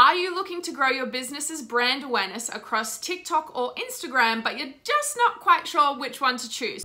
Are you looking to grow your business's brand awareness across TikTok or Instagram, but you're just not quite sure which one to choose?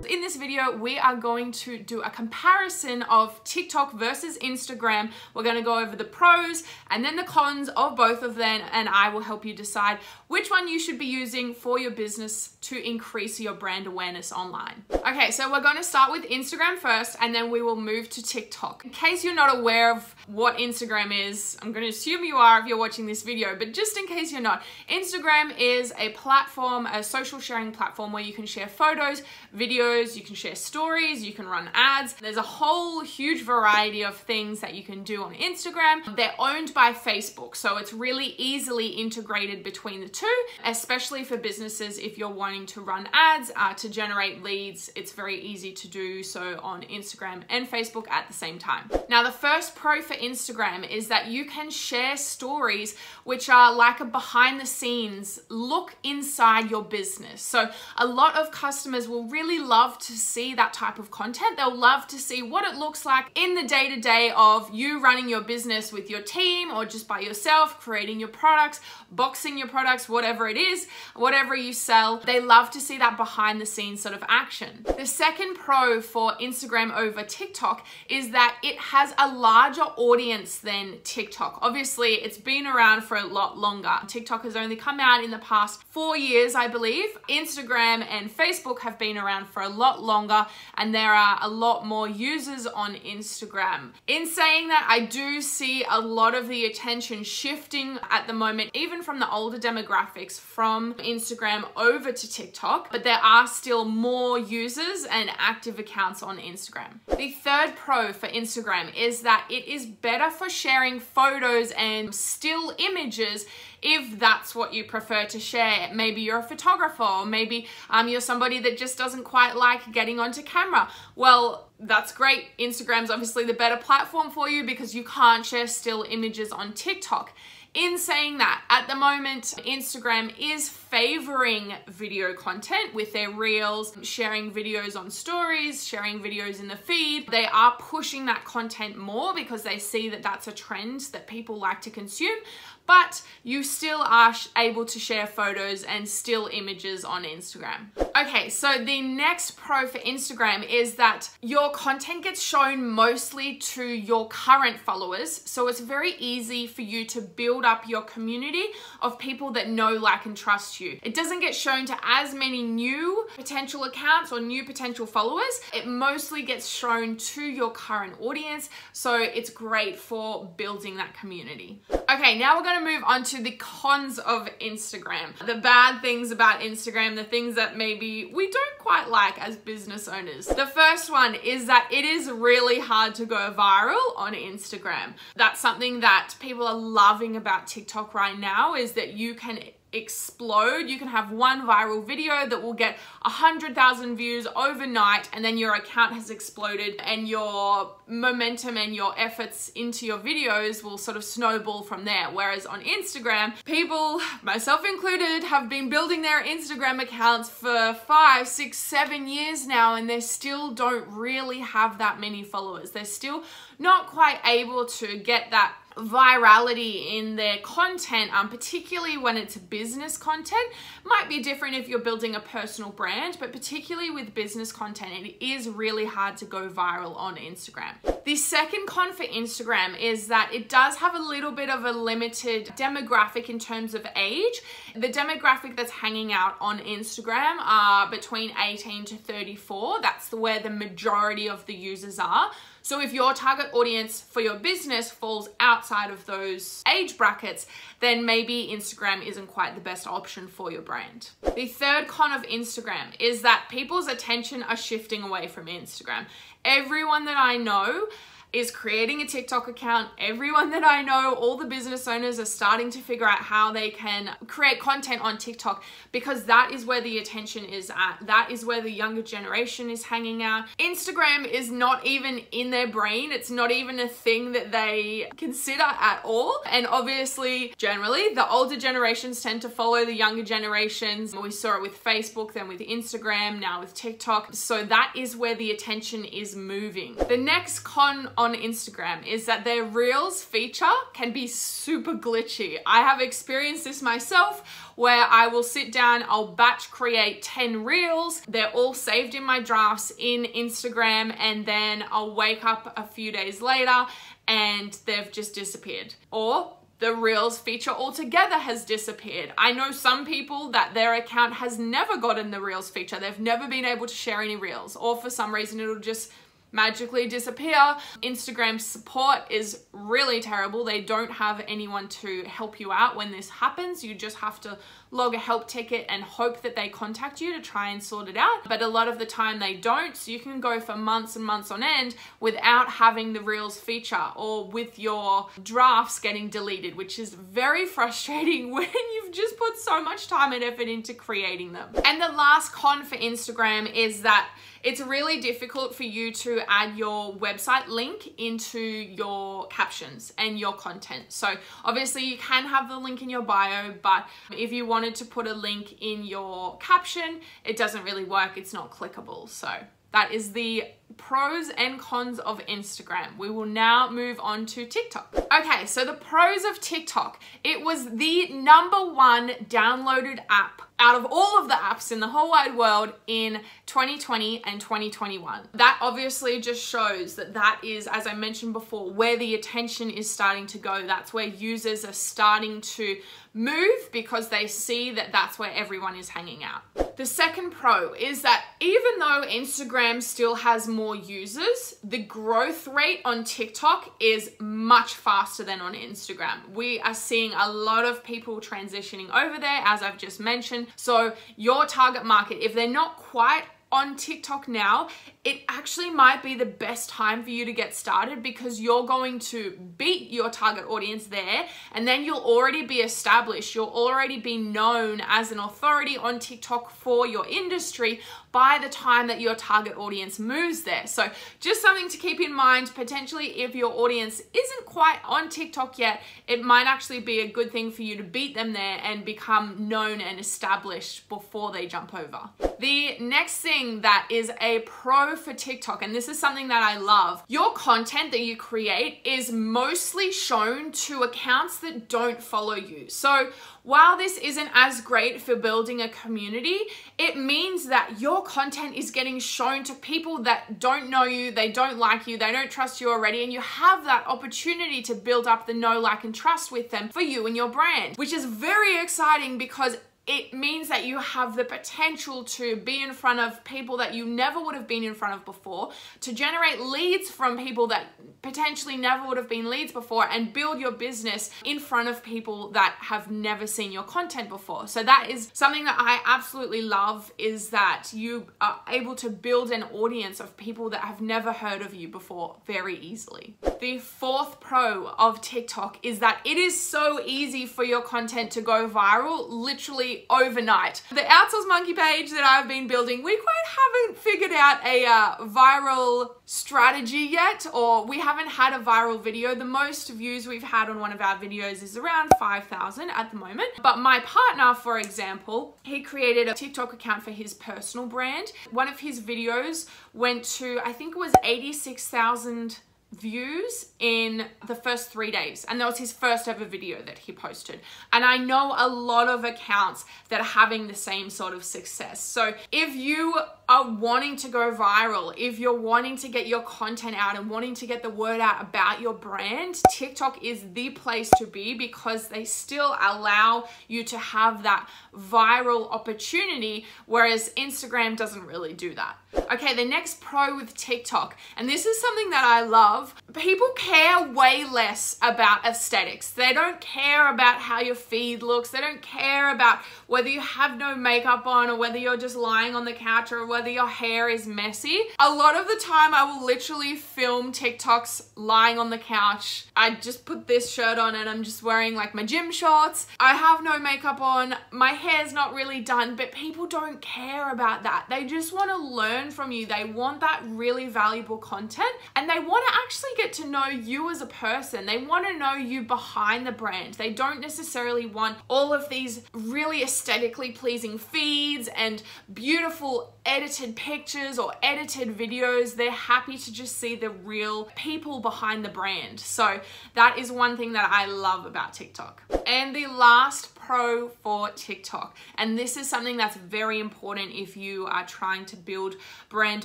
In this video, we are going to do a comparison of TikTok versus Instagram. We're going to go over the pros and then the cons of both of them, and I will help you decide which one you should be using for your business to increase your brand awareness online. Okay, so we're going to start with Instagram first, and then we will move to TikTok. In case you're not aware of what Instagram is, I'm going to assume you are if you're watching this video, but just in case you're not, Instagram is a platform, a social sharing platform where you can share photos, videos, you can share stories, you can run ads. There's a whole huge variety of things that you can do on Instagram. They're owned by Facebook, so it's really easily integrated between the two, especially for businesses. If you're wanting to run ads to generate leads, it's very easy to do so on Instagram and Facebook at the same time. Now, the first pro for Instagram is that you can share stories which are like a behind the scenes look inside your business. So a lot of customers will really love to see that type of content. They'll love to see what it looks like in the day-to-day of you running your business with your team or just by yourself, creating your products, boxing your products, whatever it is, whatever you sell. They love to see that behind the scenes sort of action. The second pro for Instagram over TikTok is that it has a larger audience than TikTok. Obviously, it's been around for a lot longer. TikTok has only come out in the past 4 years, I believe. Instagram and Facebook have been around for a lot longer, and there are a lot more users on Instagram. In saying that, I do see a lot of the attention shifting at the moment, even from the older demographics, from Instagram over to TikTok, but there are still more users and active accounts on Instagram. The third pro for Instagram is that it is better for sharing photos and still images if that's what you prefer to share. Maybe you're a photographer, or maybe you're somebody that just doesn't quite like getting onto camera. Well, that's great. Instagram's obviously the better platform for you because you can't share still images on TikTok. In saying that, at the moment, Instagram is favoring video content with their reels, sharing videos on stories, sharing videos in the feed. They are pushing that content more because they see that that's a trend that people like to consume, but you still are able to share photos and still images on Instagram. Okay, so the next pro for Instagram is that your content gets shown mostly to your current followers, so it's very easy for you to build up your community of people that know, like, and trust you. It doesn't get shown to as many new potential accounts or new potential followers. It mostly gets shown to your current audience, so it's great for building that community. Okay, now we're going to move on to the cons of Instagram. The bad things about Instagram, the things that maybe we don't quite like as business owners. The first one is that it is really hard to go viral on Instagram. That's something that people are loving about TikTok right now, is that you can explode. You can have one viral video that will get 100,000 views overnight, and then your account has exploded, and your momentum and your efforts into your videos will sort of snowball from there. Whereas on Instagram, people, myself included, have been building their Instagram accounts for 5, 6, 7 years now, and they still don't really have that many followers. They're still not quite able to get that virality in their content, particularly when it's business content. Might be different if you're building a personal brand, but particularly with business content, it is really hard to go viral on Instagram. The second con for Instagram is that it does have a little bit of a limited demographic in terms of age. The demographic that's hanging out on Instagram are between 18 to 34. That's where the majority of the users are. So if your target audience for your business falls outside of those age brackets, then maybe Instagram isn't quite the best option for your brand. The third con of Instagram is that people's attention are shifting away from Instagram. Everyone that I know is creating a TikTok account. Everyone that I know, all the business owners are starting to figure out how they can create content on TikTok, because that is where the attention is at. That is where the younger generation is hanging out. Instagram is not even in their brain. It's not even a thing that they consider at all. And obviously, generally, the older generations tend to follow the younger generations. We saw it with Facebook, then with Instagram, now with TikTok. So that is where the attention is moving. The next con on Instagram is that their Reels feature can be super glitchy. I have experienced this myself, where I will sit down, I'll batch create 10 Reels. They're all saved in my drafts in Instagram, and then I'll wake up a few days later and they've just disappeared. Or the Reels feature altogether has disappeared. I know some people that their account has never gotten the Reels feature. They've never been able to share any Reels, or for some reason it'll just magically disappear. Instagram support is really terrible. They don't have anyone to help you out when this happens. You just have to log a help ticket and hope that they contact you to try and sort it out. But a lot of the time they don't. So you can go for months and months on end without having the Reels feature, or with your drafts getting deleted, which is very frustrating when you've just put so much time and effort into creating them. And the last con for Instagram is that it's really difficult for you to add your website link into your captions and your content. So obviously you can have the link in your bio, but if you wanted to put a link in your caption, it doesn't really work. It's not clickable. So that is the pros and cons of Instagram. We will now move on to TikTok. Okay, so the pros of TikTok. It was the #1 downloaded app out of all of the apps in the whole wide world in 2020 and 2021. That obviously just shows that that is, as I mentioned before, where the attention is starting to go. That's where users are starting to move, because they see that that's where everyone is hanging out. The second pro is that even though Instagram still has more users, the growth rate on TikTok is much faster than on Instagram. We are seeing a lot of people transitioning over there, as I've just mentioned. So your target market, if they're not quite on TikTok now, it actually might be the best time for you to get started, because you're going to beat your target audience there, and then you'll already be established. You'll already be known as an authority on TikTok for your industry by the time that your target audience moves there. So just something to keep in mind. Potentially, if your audience isn't quite on TikTok yet, it might actually be a good thing for you to beat them there and become known and established before they jump over. The next thing that is a pro for TikTok, and this is something that I love, your content that you create is mostly shown to accounts that don't follow you. So while this isn't as great for building a community, it means that your content is getting shown to people that don't know you, they don't like you, they don't trust you already, and you have that opportunity to build up the know, like, and trust with them for you and your brand, which is very exciting, because it means that you have the potential to be in front of people that you never would have been in front of before, to generate leads from people that potentially never would have been leads before, and build your business in front of people that have never seen your content before. So that is something that I absolutely love, is that you are able to build an audience of people that have never heard of you before very easily. The fourth pro of TikTok is that it is so easy for your content to go viral literally overnight. The Outsource Monkey page that I've been building, we quite haven't figured out a viral strategy yet, or we haven't had a viral video. The most views we've had on one of our videos is around 5,000 at the moment. But my partner, for example, he created a TikTok account for his personal brand. One of his videos went to, I think it was 86,000 views in the first 3 days, and that was his first ever video that he posted. And I know a lot of accounts that are having the same sort of success. So if you are wanting to go viral, if you're wanting to get your content out and wanting to get the word out about your brand, TikTok is the place to be, because they still allow you to have that viral opportunity, whereas Instagram doesn't really do that. Okay, the next pro with TikTok, and this is something that I love, love. People care way less about aesthetics. They don't care about how your feed looks. They don't care about whether you have no makeup on or whether you're just lying on the couch or whether your hair is messy. A lot of the time I will literally film TikToks lying on the couch. I just put this shirt on and I'm just wearing like my gym shorts. I have no makeup on. My hair's not really done, but people don't care about that. They just want to learn from you. They want that really valuable content and they want to actually get to know you as a person. They want to know you behind the brand. They don't necessarily want all of these really aesthetically pleasing feeds and beautiful edited pictures or edited videos. They're happy to just see the real people behind the brand. So that is one thing that I love about TikTok. And the last pro for TikTok, and this is something that's very important if you are trying to build brand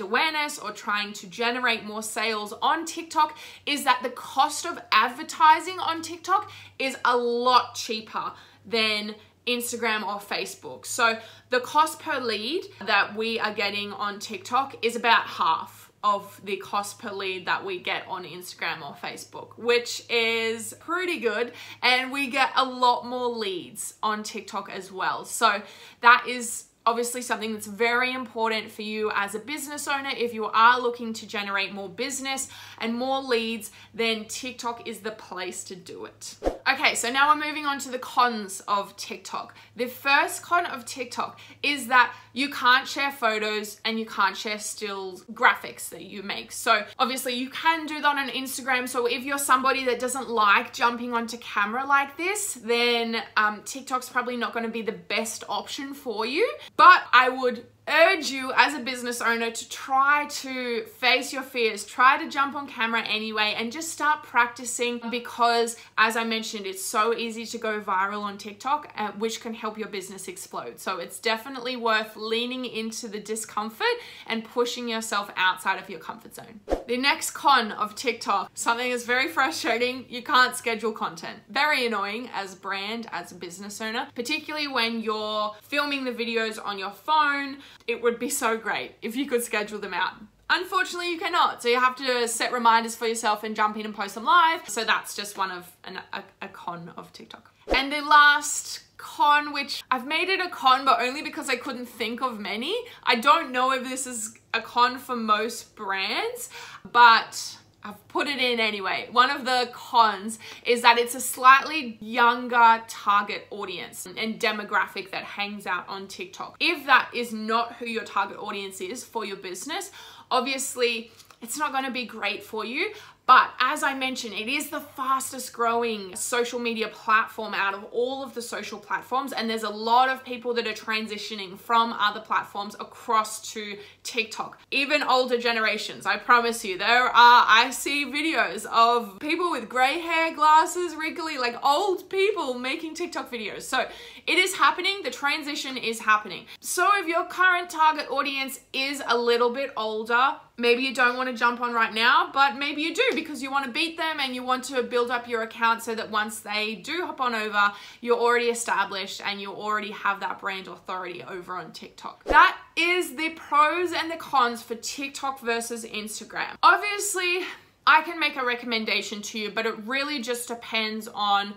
awareness or trying to generate more sales on TikTok, is that the cost of advertising on TikTok is a lot cheaper than Instagram or Facebook. So the cost per lead that we are getting on TikTok is about half of the cost per lead that we get on Instagram or Facebook, which is pretty good. And we get a lot more leads on TikTok as well. So that is obviously something that's very important for you as a business owner. If you are looking to generate more business and more leads, then TikTok is the place to do it. Okay, so now we're moving on to the cons of TikTok. The first con of TikTok is that you can't share photos and you can't share stills, graphics that you make. So obviously you can do that on Instagram. So if you're somebody that doesn't like jumping onto camera like this, then TikTok's probably not going to be the best option for you. But I would urge you as a business owner to try to face your fears, try to jump on camera anyway and just start practicing, because as I mentioned, it's so easy to go viral on TikTok, which can help your business explode. So it's definitely worth leaning into the discomfort and pushing yourself outside of your comfort zone. The next con of TikTok, something that's very frustrating, you can't schedule content. Very annoying as a brand, as a business owner, particularly when you're filming the videos on your phone. It would be so great if you could schedule them out. Unfortunately, you cannot. So you have to set reminders for yourself and jump in and post them live. So that's just one of a con of TikTok. And the last con, which I've made it a con, but only because I couldn't think of many. I don't know if this is a con for most brands, but I've put it in anyway. One of the cons is that it's a slightly younger target audience and demographic that hangs out on TikTok. If that is not who your target audience is for your business, obviously it's not going to be great for you. But as I mentioned, it is the fastest growing social media platform out of all of the social platforms. And there's a lot of people that are transitioning from other platforms across to TikTok. Even older generations, I promise you, I see videos of people with gray hair, glasses, wrinkly, like old people making TikTok videos. So it is happening. The transition is happening. So if your current target audience is a little bit older, maybe you don't want to jump on right now, but maybe you do because you want to beat them and you want to build up your account so that once they do hop on over, you're already established and you already have that brand authority over on TikTok. That is the pros and the cons for TikTok versus Instagram. Obviously, I can make a recommendation to you, but it really just depends on,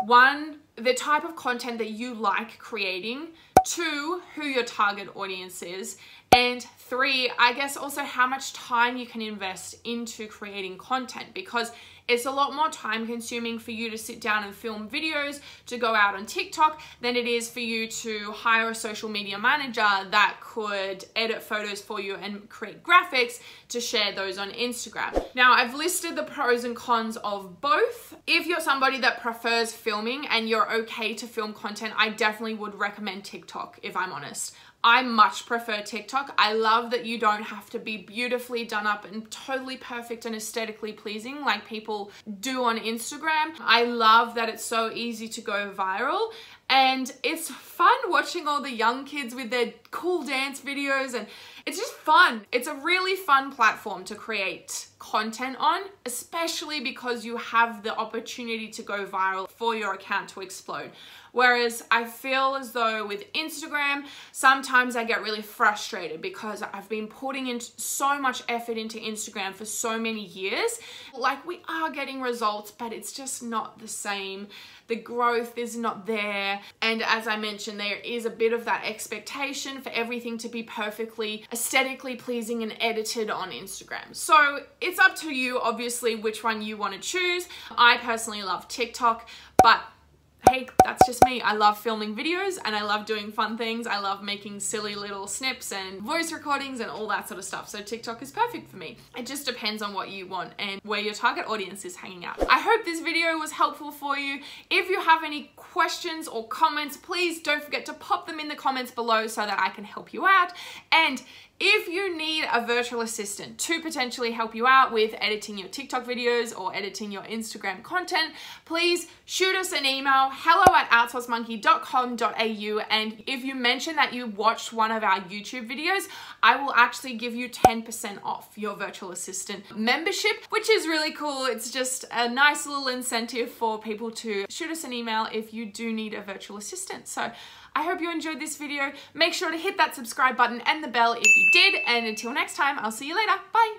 one, the type of content that you like creating, two, who your target audience is, and three, I guess also how much time you can invest into creating content, because it's a lot more time consuming for you to sit down and film videos to go out on TikTok than it is for you to hire a social media manager that could edit photos for you and create graphics to share those on Instagram. Now, I've listed the pros and cons of both. If you're somebody that prefers filming and you're okay to film content, I definitely would recommend TikTok, if I'm honest. I much prefer TikTok. I love that you don't have to be beautifully done up and totally perfect and aesthetically pleasing like people do on Instagram. I love that it's so easy to go viral. And it's fun watching all the young kids with their cool dance videos, and it's just fun. It's a really fun platform to create content on, especially because you have the opportunity to go viral for your account to explode. Whereas I feel as though with Instagram, sometimes I get really frustrated because I've been putting in so much effort into Instagram for so many years. Like, we are getting results, but it's just not the same. The growth is not there. And as I mentioned, there is a bit of that expectation for everything to be perfectly aesthetically pleasing and edited on Instagram. So it's up to you, obviously, which one you want to choose. I personally love TikTok, but hey, that's just me. I love filming videos and I love doing fun things. I love making silly little snips and voice recordings and all that sort of stuff. So TikTok is perfect for me. It just depends on what you want and where your target audience is hanging out. I hope this video was helpful for you. If you have any questions or comments, please don't forget to pop them in the comments below so that I can help you out. And if you need a virtual assistant to potentially help you out with editing your TikTok videos or editing your Instagram content, please shoot us an email, hello@outsourcemonkey.com.au, and if you mention that you watched one of our YouTube videos, I will actually give you 10% off your virtual assistant membership, which is really cool. It's just a nice little incentive for people to shoot us an email if you do need a virtual assistant. So I hope you enjoyed this video. Make sure to hit that subscribe button and the bell if you did. And until next time, I'll see you later. Bye.